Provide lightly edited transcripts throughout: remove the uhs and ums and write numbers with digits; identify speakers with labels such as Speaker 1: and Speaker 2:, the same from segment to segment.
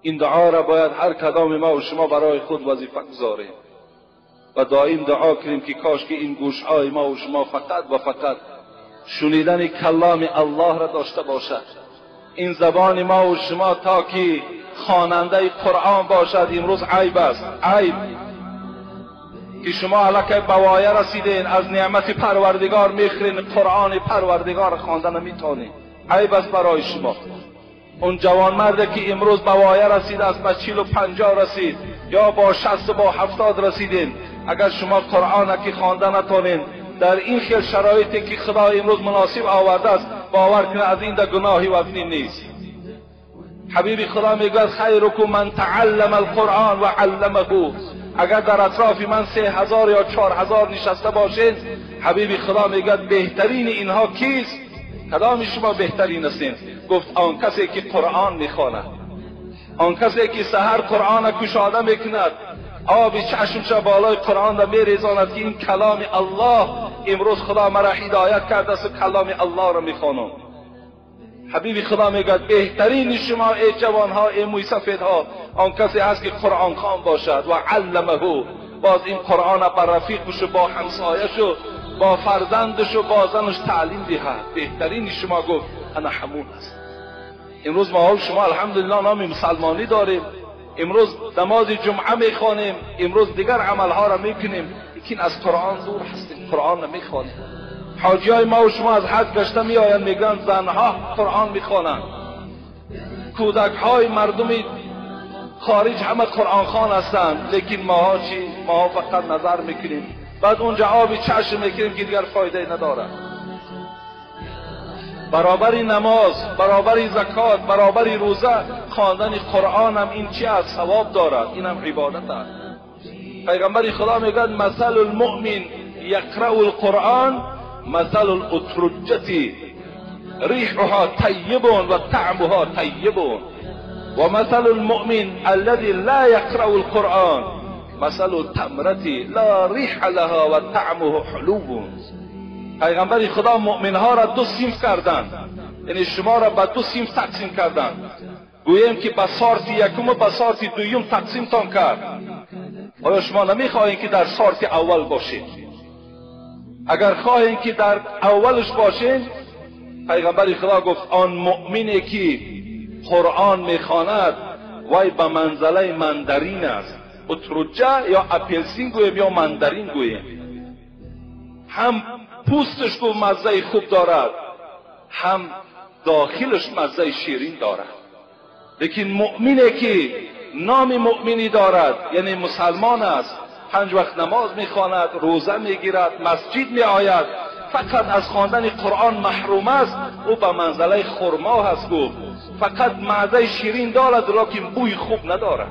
Speaker 1: این دعا را باید هر کدام ما و شما برای خود وظیفه گذاریم و دائم دعا کنیم که کاش که این گوشهای ما و شما فقط و فقط شنیدن کلام الله را داشته باشد. این زبان ما و شما تا که خواننده قرآن باشد. امروز عیب است، عیب که شما الکی بوایه رسیدین، از نعمت پروردگار میخرین، قرآن پروردگار خوانده نمیتونین. عیب است برای شما. اون جوان مرده که امروز بوایه رسیده است، با 40 و 50 رسید یا با 60 و با 70 رسیدین، اگر شما قرآن که خوانده نتونین در این خیل شرایطی که خدا امروز مناسب آورده است، باور کنید از این در گناهی وفنی نیست. حبیب خدا میگوید خیرکم من تعلم القرآن و علمه. اگر در اطراف من 3000 یا 4000 نشسته باشین، حبیب خدا میگوید بهترین اینها کیست؟ کدام شما بهترین هستین؟ گفت آن کسی که قرآن میخواند، آن کسی که سحر قرآن کشاده میکند، آب چشمش بالای قرآن را میریزاند که این کلام الله، امروز خدا مرا هدایت کرده است و کلام الله را میخوانم. حبیب خدا میگوید بهترین شما ای جوانها، ای موی سفیدها، آن کسی هست که قرآن خوان باشد و علمه، باز این قرآن بر رفیقش و با همسایش و با فرزندش و با زنش تعلیم دهد. بهترین شما گفت انا همون است. امروز ما شما الحمدلله نام مسلمانی داریم، امروز نماز جمعه میخوانیم، امروز دیگر عملها را میکنیم، لیکن از قرآن دور هستیم، قرآن نمیخوانیم. حاجیای ما و شما از حج گشته میآیند، میگن زنها قرآن میخوانند، کودکهای مردم خارج همه قرآن خوان هستند، لیکن ماها چی؟ ماها فقط نظر میکنیم، بعد اونجا آبی چشم میکنیم که دیگر فایده نداره. برابری نماز، برابری زکات، برابری روزه، خواندن قرآن هم این چی از ثواب دارد، این هم عبادت است. پیغمبر خدا میگه مثل المؤمن یقرأ القرآن مثل الاترجة ریحها طیب و طعمها طیب و مثل المؤمن الذي لا يقرأ القرآن مثل التمرة لا ریح لها و طعمه حلو. پیغمبر خدا مؤمنها را دو صنف کردند، یعنی شما را به دو صنف تقسیم کردند. گوییم که به سارت یکم و به سارت دویم تقسیم تان کرد. آیا شما نمیخواهید که در سارت اول باشید؟ اگر خواهید که در اولش باشید، پیغمبر خدا گفت آن مؤمنی که قرآن میخواند وای به منزله مندرین است. اترجه یا اپلسین گوییم یا مندرین گوییم، هم پوستش کو مزه خوب دارد، هم داخلش مزه شیرین دارد. لیکن مؤمنی که نام مؤمنی دارد، یعنی مسلمان است، 5 وقت نماز میخواند، روزه میگیرد، مسجد میآید، فقط از خواندن قرآن محروم است، او به منزله خرما هست. گفت فقط مزه شیرین دارد لیکن بوی خوب ندارد.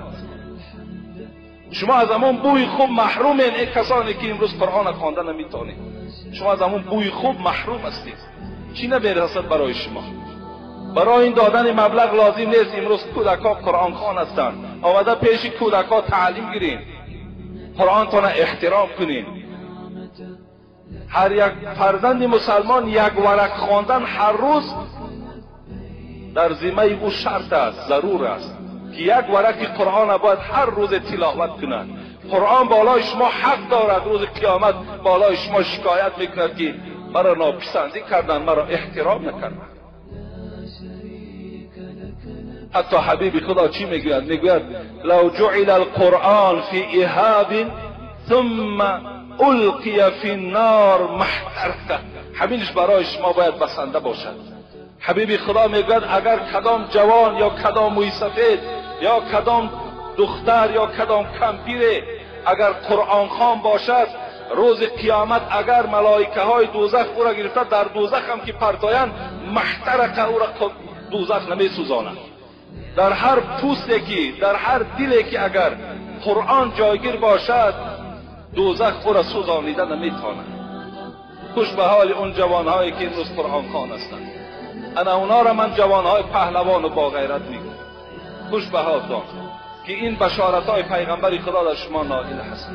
Speaker 1: شما از همون بوی خوب محرومین، این کسانی که امروز قرآن خوانده نمیتونید، شما از همون بوی خوب محروم هستید. چی نمیرسد برای شما؟ برای این دادن مبلغ لازم نیست. امروز کودکان قرآن خوان هستند، آمده پیش کودکان تعلیم گیرین، قرآن تان احترام کنین. هر یک فرزند مسلمان یک ورق خواندن هر روز در ذمه او شرط است، ضرور است که یک ورق قرآن باید هر روز تلاوت کند. قرآن بالای شما حق دارد، روز قیامت بالای شما شکایت میکند که مرا ناپسندی کردن، مرا احترام نکردن. حتی حبیب خدا چی میگوید؟ میگوید لو جعل القرآن فی اهاب ثم القی فی النار محترقه. همینش برای شما باید بسنده باشد. حبیب خدا میگوید اگر کدام جوان یا کدام موی سفید یا کدام دختر یا کدام کمپیر اگر قرآن خوان باشد، روز قیامت اگر ملائکه های دوزخ او را گرفته در دوزخ هم که پرتایند، محترقه او را دوزخ نمی سوزاند. در هر پوستی که، در هر دلی که اگر قرآن جایگیر باشد، دوزخ او را سوزانیده نمیتواند. خوش به حال اون جوانهایی که امروز قرآن خوان هستند. انا اونا را من جوانهای پهلوان و با غیرت میگم. خوش به حالتان که این بشارت های پیغمبر خدا در شما نازل هست.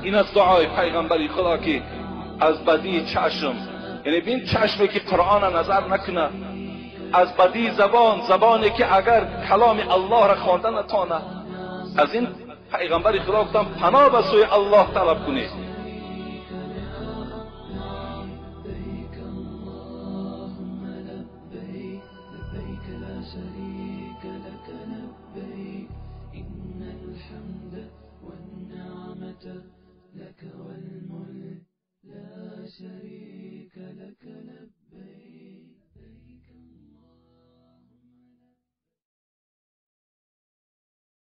Speaker 1: این از دعای پیغمبر خدا که از بدی چشم، یعنی بین چشمی که قرآن نظر نکنه، از بدی زبان، زبانی که اگر کلام الله را خوانده نتانه، از این پیغمبر خدا گفتم پناه به سوی الله طلب کنید.
Speaker 2: شريك لك لبيك إن الحمد والنعمة لك والملك لا شريك